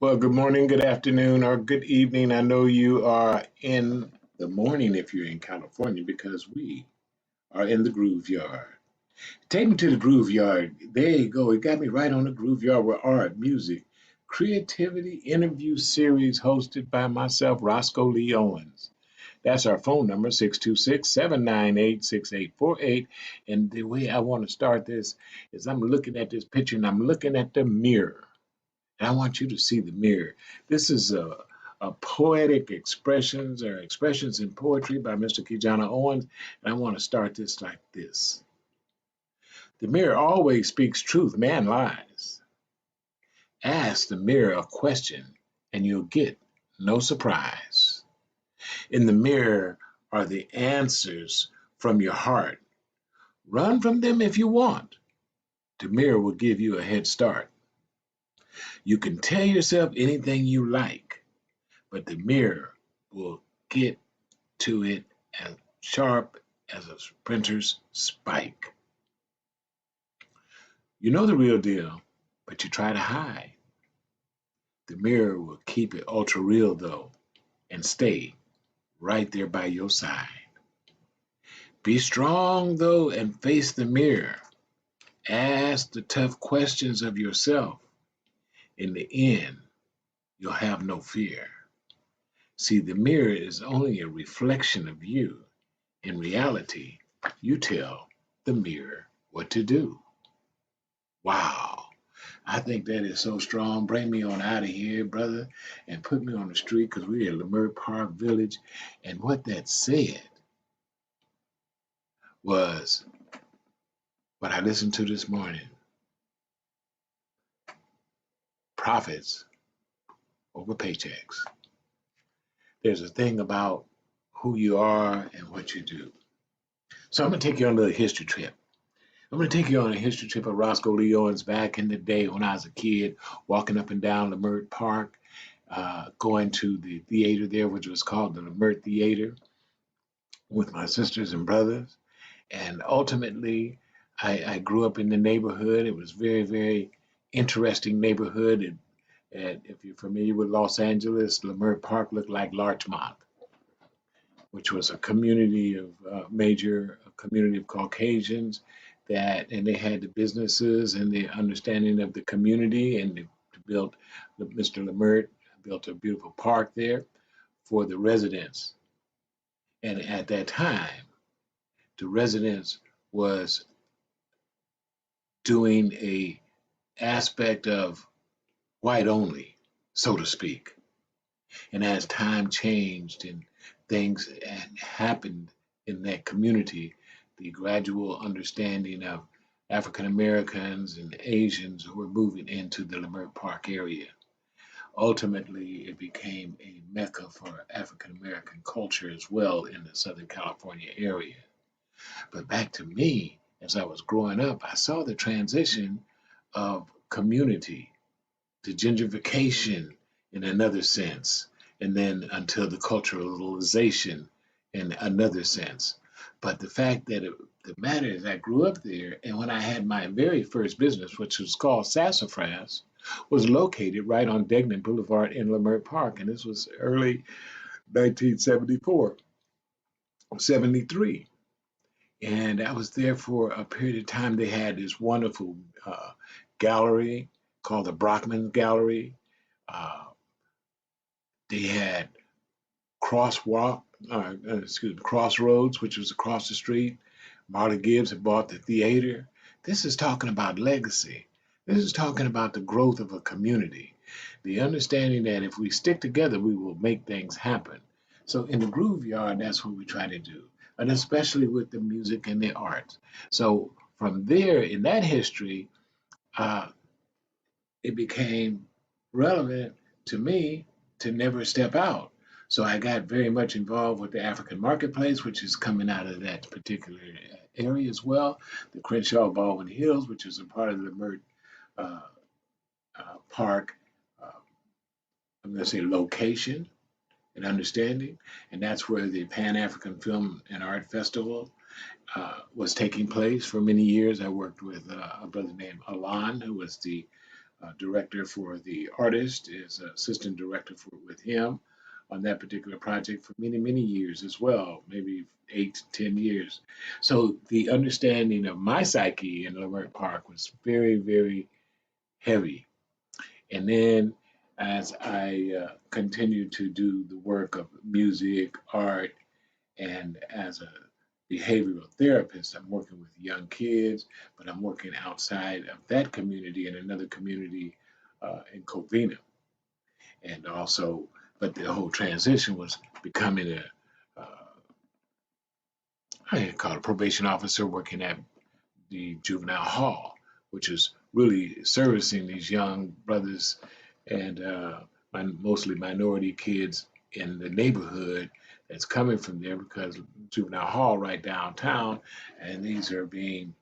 Well, good morning, good afternoon, or good evening. I know you are in the morning if you're in California because we are in the Groove Yard. Take me to the Groove Yard. There you go. It got me right on the Groove Yard with art, music, creativity, interview series hosted by myself, Roscoe Lee Owens. That's our phone number, 626-798-6848. And the way I want to start this is I'm looking at this picture and I'm looking at the mirror. And I want you to see the mirror. This is a poetic expressions or expressions in poetry by Mr. Kijana Owens. And I want to start this like this. The mirror always speaks truth, man lies. Ask the mirror a question and you'll get no surprise. In the mirror are the answers from your heart. Run from them if you want. The mirror will give you a head start. You can tell yourself anything you like, but the mirror will get to it as sharp as a sprinter's spike. You know the real deal, but you try to hide. The mirror will keep it ultra real though and stay right there by your side. Be strong though and face the mirror. Ask the tough questions of yourself. In the end, you'll have no fear. See, the mirror is only a reflection of you. In reality, you tell the mirror what to do. Wow. I think that is so strong. Bring me on out of here, brother, and put me on the street because we're at Leimert Park Village. And what that said was what I listened to this morning, profits over paychecks. There's a thing about who you are and what you do. So I'm going to take you on a little history trip. I'm going to take you on a history trip of Roscoe Lee Owens back in the day when I was a kid, walking up and down Leimert Park, going to the theater there, which was called the Leimert Theater, with my sisters and brothers. And ultimately, I grew up in the neighborhood. It was very, very interesting neighborhood. And if you're familiar with Los Angeles, Leimert Park looked like Larchmont, which was a community of major community of Caucasians that, and they had the businesses and the understanding of the community, and they built, Mr. Leimert built a beautiful park there for the residents. And at that time, the residents was doing a aspect of white only, so to speak. And as time changed and things happened in that community, the gradual understanding of African Americans and Asians who were moving into the Leimert Park area. Ultimately, it became a mecca for African American culture as well in the Southern California area. But back to me, as I was growing up, I saw the transition of community to gentrification in another sense, and then until the culturalization in another sense. But the fact that the matter is, I grew up there, and when I had my very first business, which was called Sassafras, was located right on Degnan Boulevard in Leimert Park, and this was early 1974, 73. And I was there for a period of time. They had this wonderful gallery called the Brockman Gallery. Uh, they had Crosswalk, Crossroads, which was across the street. Marley Gibbs had bought the theater. This is talking about legacy. This is talking about the growth of a community. The understanding that if we stick together, we will make things happen. So in the Groove Yard, that's what we try to do, and especially with the music and the arts. So from there, in that history, uh, it became relevant to me to never step out. So I got very much involved with the African marketplace, which is coming out of that particular area as well. The Crenshaw Baldwin Hills, which is a part of the Mert uh, Park, uh, I'm going to say location and understanding. And that's where the Pan African Film and Art Festival was taking place for many years. I worked with a brother named Alan, who was the director for the artist, is assistant director with him on that particular project for many, many years as well, maybe 8 to 10 years. So the understanding of my psyche in Leimert Park was very, very heavy. And then as I continued to do the work of music, art, and as a behavioral therapist, I'm working with young kids, but I'm working outside of that community in another community in Covina. And also, but the whole transition was becoming I call it a probation officer working at the juvenile hall, which is really servicing these young brothers and mostly minority kids in the neighborhood that's coming from there because juvenile hall right downtown, and these are being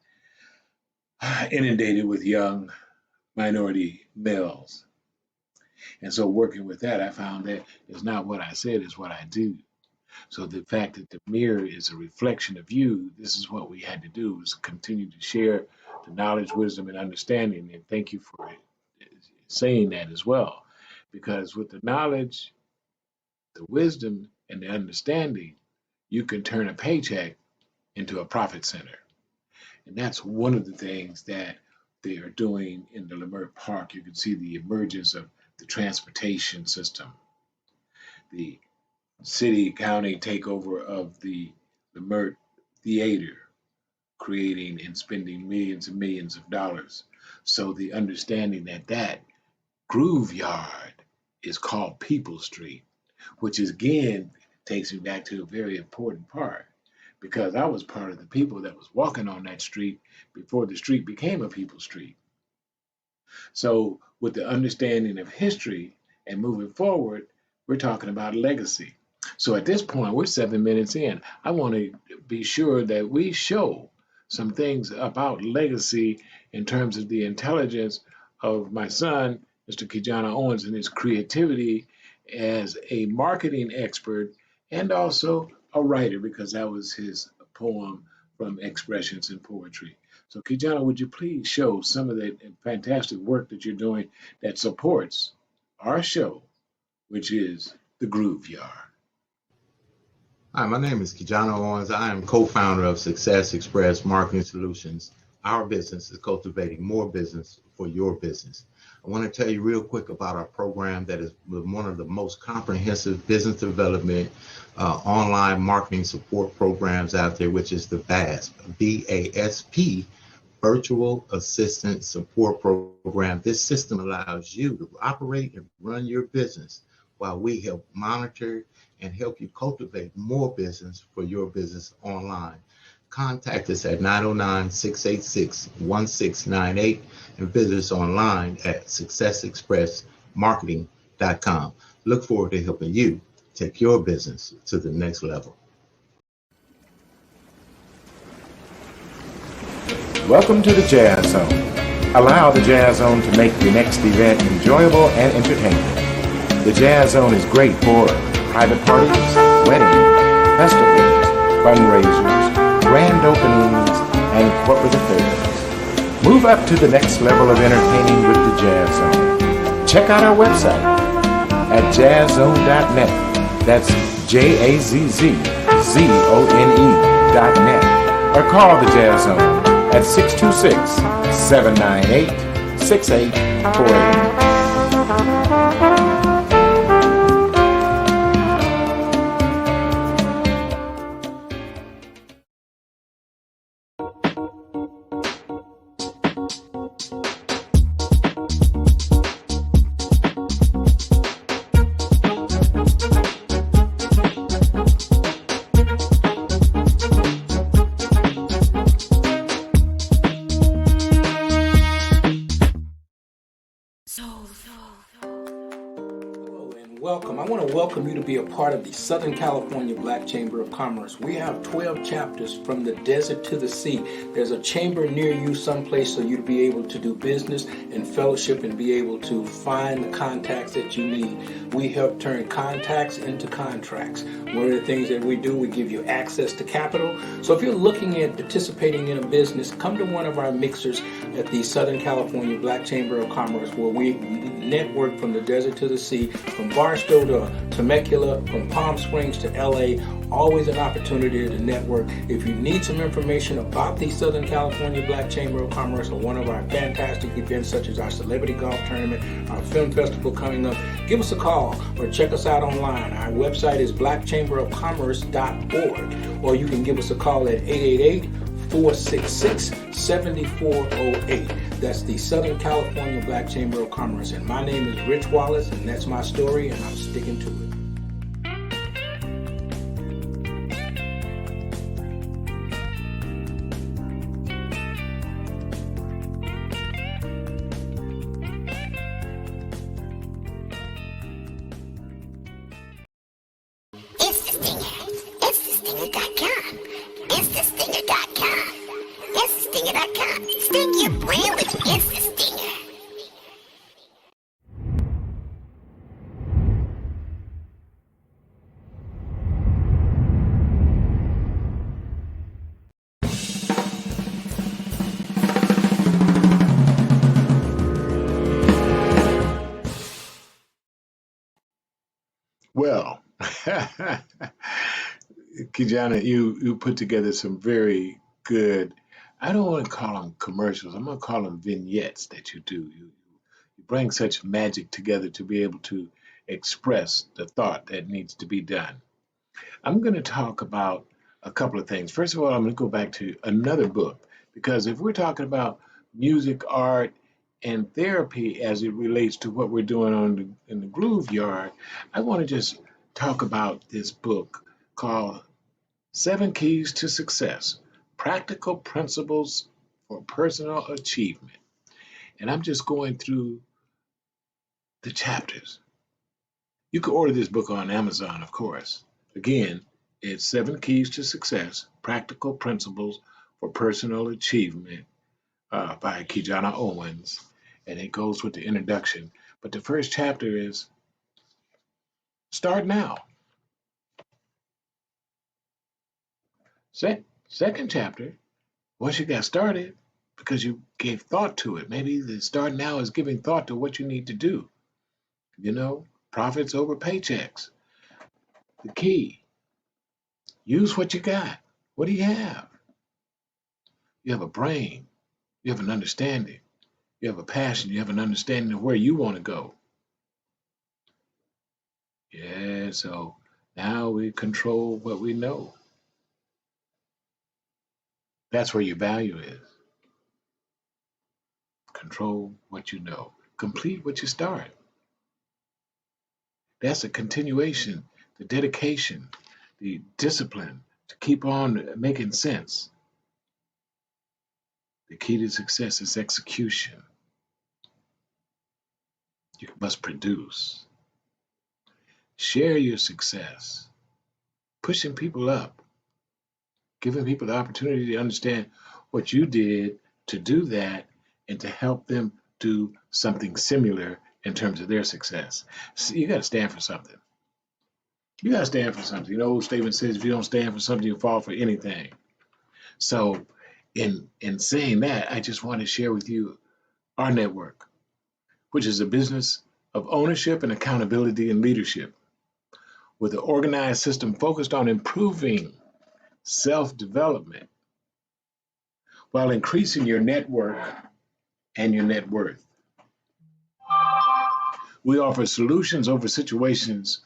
inundated with young minority males. And so working with that, I found that it's not what I said, it's what I do. So the fact that the mirror is a reflection of you, this is what we had to do was continue to share the knowledge, wisdom, and understanding. And thank you for saying that as well. Because with the knowledge, the wisdom, and the understanding, you can turn a paycheck into a profit center. And that's one of the things that they are doing in the Leimert Park. You can see the emergence of the transportation system, the city county takeover of the Leimert Theater, creating and spending millions and millions of dollars. So the understanding that that groove yard is called People Street, which is, again takes me back to a very important part because I was part of the people that was walking on that street before the street became a people street. So with the understanding of history and moving forward, we're talking about legacy. So at this point, we're 7 minutes in. I want to be sure that we show some things about legacy in terms of the intelligence of my son, Mr. Kijana Owens, and his creativity as a marketing expert and also a writer, because that was his poem from Expressions in Poetry. So, Kijana, would you please show some of the fantastic work that you're doing that supports our show, which is the Groove Yard? Hi, my name is Kijana Owens. I am co-founder of Success Express Marketing Solutions. Our business is cultivating more business for your business. I want to tell you real quick about our program that is one of the most comprehensive business development online marketing support programs out there, which is the VASP, VASP, Virtual Assistant Support Program. This system allows you to operate and run your business while we help monitor and help you cultivate more business for your business online. Contact us at 909-686-1698 and visit us online at successexpressmarketing.com. Look forward to helping you take your business to the next level. Welcome to the Jazz Zone. Allow the Jazz Zone to make your next event enjoyable and entertaining. The Jazz Zone is great for private parties, weddings, festivals, fundraisers, grand openings, and corporate affairs. Move up to the next level of entertaining with the Jazz Zone. Check out our website at jazzzone.net. That's JAZZZONE.net. Or call the Jazz Zone at 626-798-6848. want to welcome you to be a part of the Southern California Black Chamber of Commerce. We have 12 chapters from the desert to the sea. There's a chamber near you someplace so you to be able to do business and fellowship and be able to find the contacts that you need. We help turn contacts into contracts. One of the things that we do, we give you access to capital. So if you're looking at participating in a business, come to one of our mixers at the Southern California Black Chamber of Commerce, where we network from the desert to the sea, from Barstow to Temecula, from Palm Springs to LA. Always an opportunity to network. If you need some information about the Southern California Black Chamber of Commerce or one of our fantastic events such as our Celebrity Golf Tournament, our film festival coming up, give us a call or check us out online. Our website is blackchamberofcommerce.org, or you can give us a call at 888-466-7408. That's the Southern California Black Chamber of Commerce. And my name is Rich Wallace, and that's my story, and I'm sticking to it. It's the Stinger. It's the Stinger.com. It's the Stinger.com. It's the Stinger.com. Sting your brand with It's the Stinger. Well, Kijana, you put together some very good, I don't want to call them commercials, I'm going to call them vignettes that you do. You bring such magic together to be able to express the thought that needs to be done. I'm going to talk about a couple of things. First of all, I'm going to go back to another book, because if we're talking about music, art, and therapy as it relates to what we're doing in the Groove Yard, I want to just talk about this book called Seven Keys to Success: Practical Principles for Personal Achievement. And I'm just going through the chapters. You can order this book on Amazon, of course. Again, it's Seven Keys to Success: Practical Principles for Personal Achievement by Kijana Owens. And it goes with the introduction. But the first chapter is Start Now. Second chapter, once you got started, because you gave thought to it, maybe the start now is giving thought to what you need to do. Profits over paychecks. The key, use what you got. What do you have? You have a brain. You have an understanding. You have a passion. You have an understanding of where you want to go. Yeah, so now we control what we know. That's where your value is. Control what you know. Complete what you start. That's a continuation, the dedication, the discipline to keep on making sense. The key to success is execution. You must produce. Share your success. Pushing people up. Giving people the opportunity to understand what you did to do that and to help them do something similar in terms of their success. So you got to stand for something. You got to stand for something. Old statement says if you don't stand for something, you fall for anything. So in saying that, I just want to share with you our network, which is a business of ownership and accountability and leadership, with an organized system focused on improving self-development while increasing your network and your net worth. We offer solutions over situations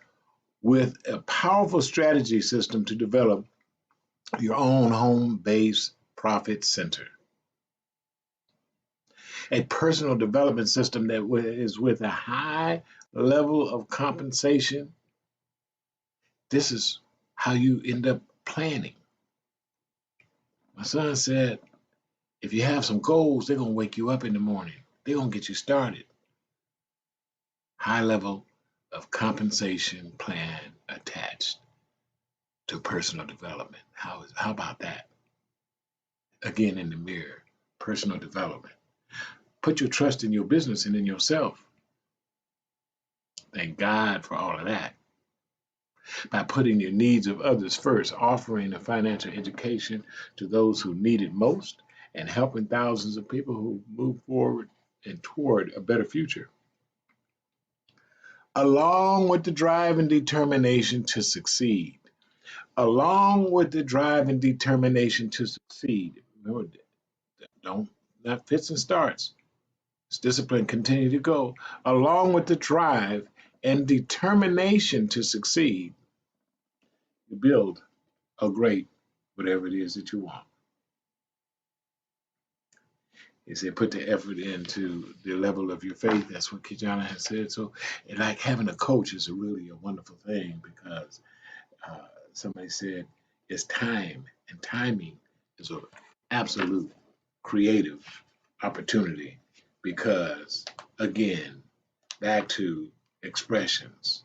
with a powerful strategy system to develop your own home-based profit center. A personal development system that is with a high level of compensation. This is how you end up planning. My son said, if you have some goals, they're going to wake you up in the morning. They're going to get you started. High level of compensation plan attached to personal development. How about that? Again, in the mirror, personal development. Put your trust in your business and in yourself. Thank God for all of that. By putting your needs of others first, offering a financial education to those who need it most, and helping thousands of people who move forward and toward a better future. Along with the drive and determination to succeed. Along with the drive and determination to succeed. Remember, not fits and starts. It's discipline, continue to go. Along with the drive and determination to succeed, you build a great whatever it is that you want. He said, put the effort into the level of your faith. That's what Kijana has said. So, like having a coach is really a wonderful thing because somebody said it's time, and timing is an absolute creative opportunity because, again, back to expressions.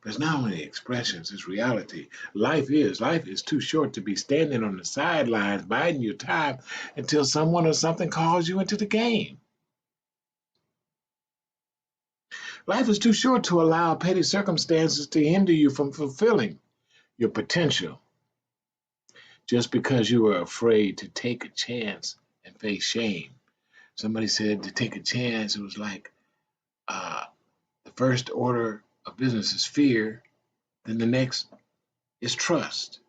But it's not only expressions, it's reality. Life is too short to be standing on the sidelines biding your time until someone or something calls you into the game. Life is too short to allow petty circumstances to hinder you from fulfilling your potential just because you are afraid to take a chance and face shame. Somebody said to take a chance, it was like the first order of business is fear, then the next is trust.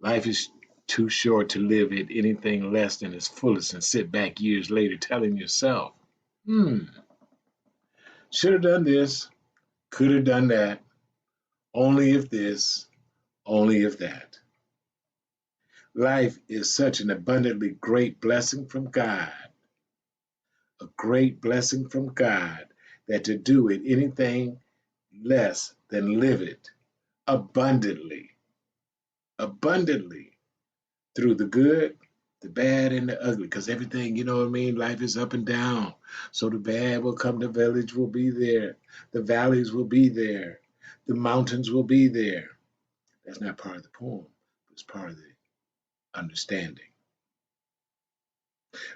Life is too short to live it anything less than its fullest and sit back years later telling yourself, should have done this, could have done that, only if this, only if that. Life is such an abundantly great blessing from God, a great blessing from God, that to do it anything less than live it abundantly through the good, the bad, and the ugly. Because everything, you know what I mean? Life is up and down. So the bad will come, the village will be there, the valleys will be there, the mountains will be there. That's not part of the poem, but it's part of the understanding.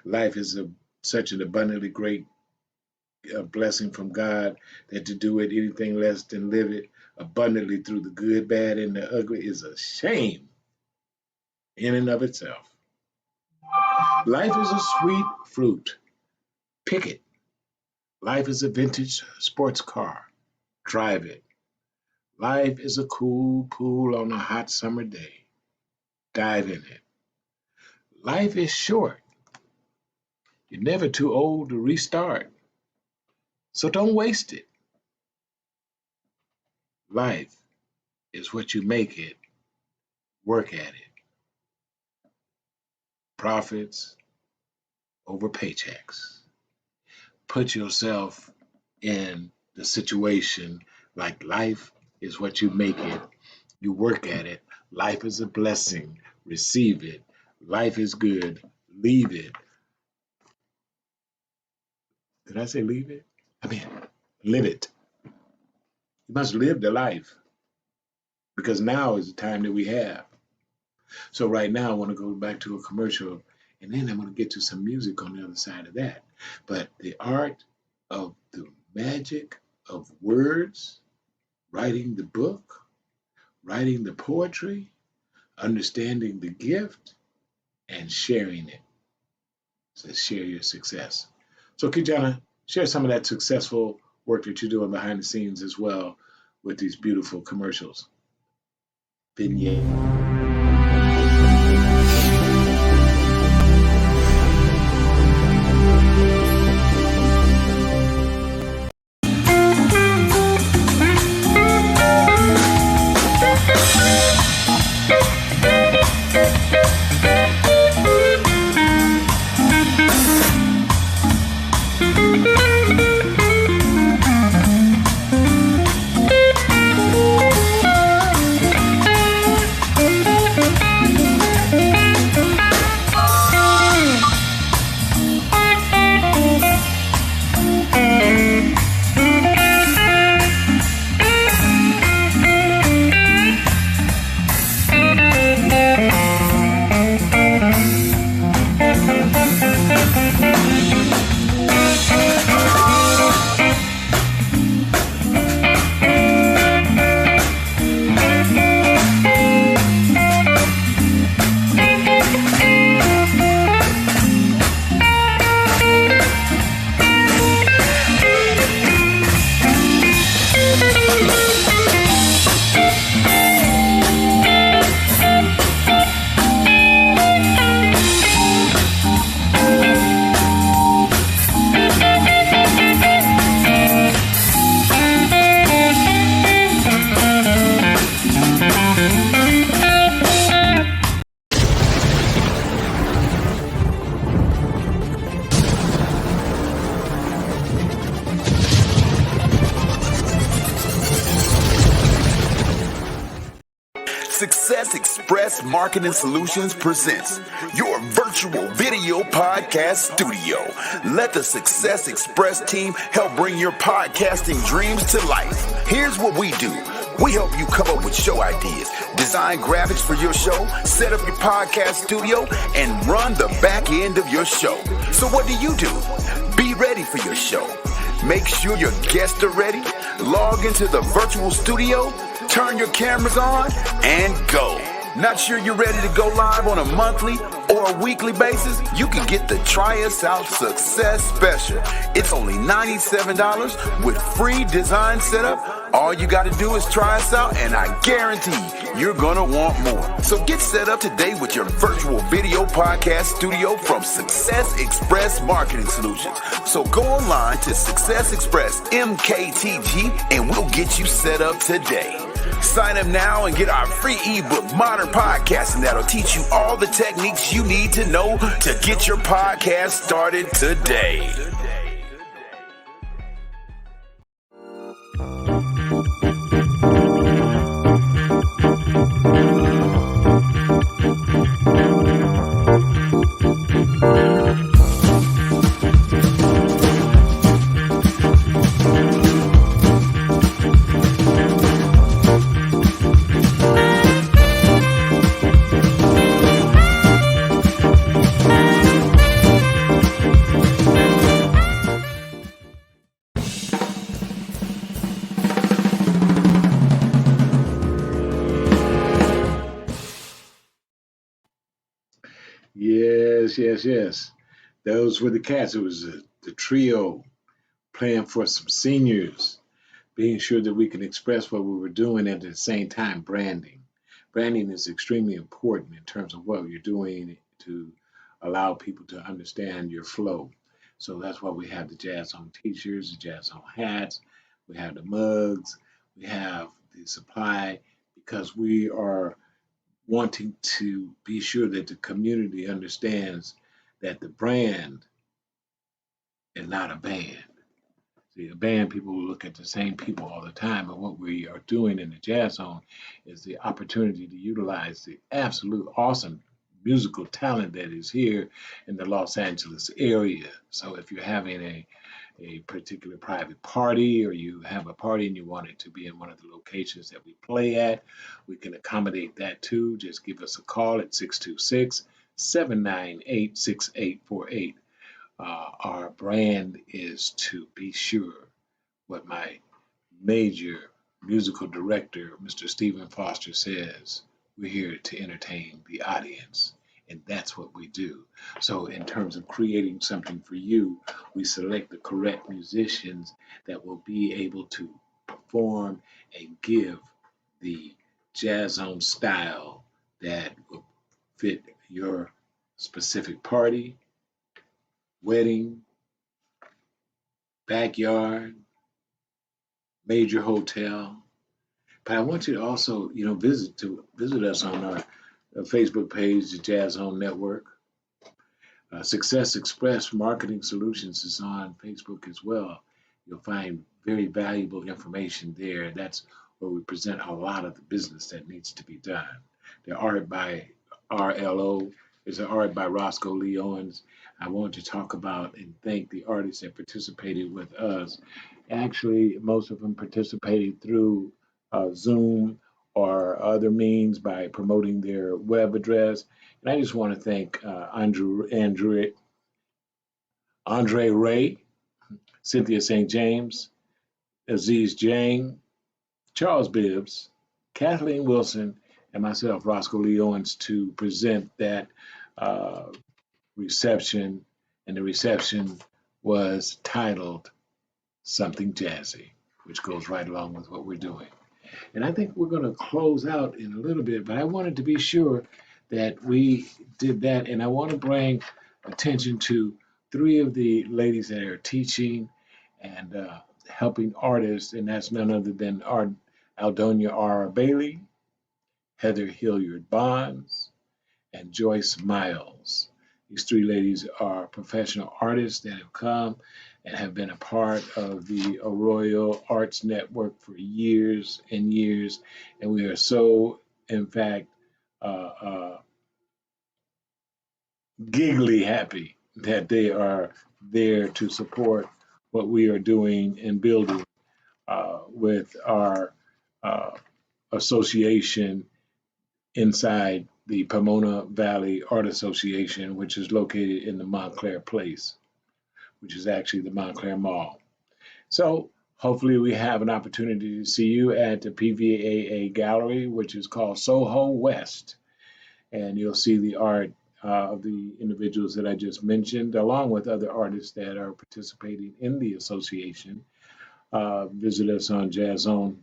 Life is such an abundantly great blessing from God that to do it anything less than live it abundantly through the good, bad, and the ugly is a shame in and of itself. Life is a sweet fruit. Pick it. Life is a vintage sports car. Drive it. Life is a cool pool on a hot summer day. Dive in it. Life is short. You're never too old to restart. So don't waste it. Life is what you make it. Work at it. Profits over paychecks. Put yourself in the situation like life is what you make it. You work at it. Life is a blessing. Receive it. Life is good. Leave it. Did I say leave it? I mean, live it. You must live the life because now is the time that we have. So right now I want to go back to a commercial and then I'm going to get to some music on the other side of that. But the art of the magic of words, writing the book, writing the poetry, understanding the gift, and sharing it. So share your success. So Kijana, share some of that successful work that you're doing behind the scenes as well with these beautiful commercials. Vignette. Marketing Solutions presents your virtual video podcast studio. Let the Success Express team help bring your podcasting dreams to life. Here's what we do. We help you come up with show ideas, design graphics for your show, set up your podcast studio, and run the back end of your show. So what do? Be ready for your show. Make sure your guests are ready. Log into the virtual studio, turn your cameras on, and go. Not sure you're ready to go live on a monthly or a weekly basis? You can get the Try Us Out Success Special. It's only $97 with free design setup. All you got to do is try us out, and I guarantee you're going to want more. So get set up today with your virtual video podcast studio from Success Express Marketing Solutions. So go online to Success Express MKTG, and we'll get you set up today. Sign up now and get our free ebook, Modern Podcasting, that'll teach you all the techniques you need to know to get your podcast started today. Yes. Those were the cats. It was the trio playing for some seniors, being sure that we can express what we were doing and at the same time branding. Branding is extremely important in terms of what you're doing to allow people to understand your flow. So that's why we have the Jazz On t-shirts, the Jazz On hats, we have the mugs, we have the supply, because we are wanting to be sure that the community understands that the brand is not a band. See, a band, people will look at the same people all the time, but what we are doing in the Jazz Zone is the opportunity to utilize the absolute awesome musical talent that is here in the Los Angeles area. So if you're having a particular private party, or you have a party and you want it to be in one of the locations that we play at, we can accommodate that too. Just give us a call at 626-798-6848. Our brand is to be sure what my major musical director, Mr. Stephen Foster, says. We're here to entertain the audience, and that's what we do. So in terms of creating something for you, we select the correct musicians that will be able to perform and give the Jazz Zone style that will fit your specific party, wedding, backyard, major hotel. But I want you to also, visit us on our Facebook page, the Jazz Zone Network. Success Express Marketing Solutions is on Facebook as well. You'll find very valuable information there. That's where we present a lot of the business that needs to be done. The art by RLO is an art by Roscoe Lee Owens. I want to talk about and thank the artists that participated with us. Actually, most of them participated through Zoom or other means by promoting their web address. And I just want to thank Andre Ray, Cynthia St. James, Aziz Jang, Charles Bibbs, Kathleen Wilson, and myself, Roscoe Lee Owens, to present that reception. And the reception was titled Something Jazzy, which goes right along with what we're doing. And I think we're going to close out in a little bit, but I wanted to be sure that we did that. And I want to bring attention to three of the ladies that are teaching and helping artists, and that's none other than Aldonia R. Bailey, Heather Hilliard Bonds, and Joyce Miles. These three ladies are professional artists that have come and have been a part of the Arroyo Arts Network for years and years. And we are so, in fact, giggly happy that they are there to support what we are doing and building with our uh, association inside the Pomona Valley Art Association, which is located in the Montclair Place, which is actually the Montclair Mall. So hopefully we have an opportunity to see you at the PVAA Gallery, which is called Soho West. And you'll see the art of the individuals that I just mentioned, along with other artists that are participating in the association. Visit us on Jazz Zone,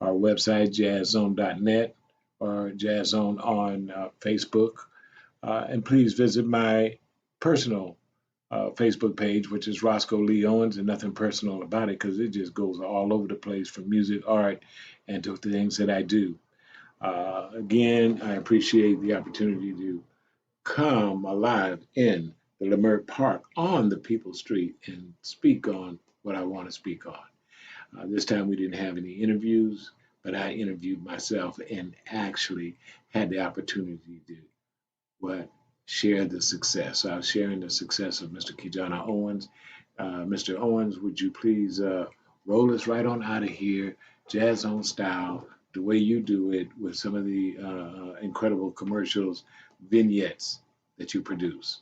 our website, jazzzone.net, or Jazz Zone on Facebook. And please visit my personal Facebook page, which is Roscoe Lee Owens, and nothing personal about it because it just goes all over the place from music, art, and to things that I do. Again, I appreciate the opportunity to come alive in the Leimert Park on the People Street and speak on what I want to speak on. This time we didn't have any interviews, but I interviewed myself and actually had the opportunity to share the success. I was sharing the success of Mr. Kijana Owens. Mr. Owens, would you please roll us right on out of here, Jazz Zone style, the way you do it with some of the incredible commercials, vignettes that you produce.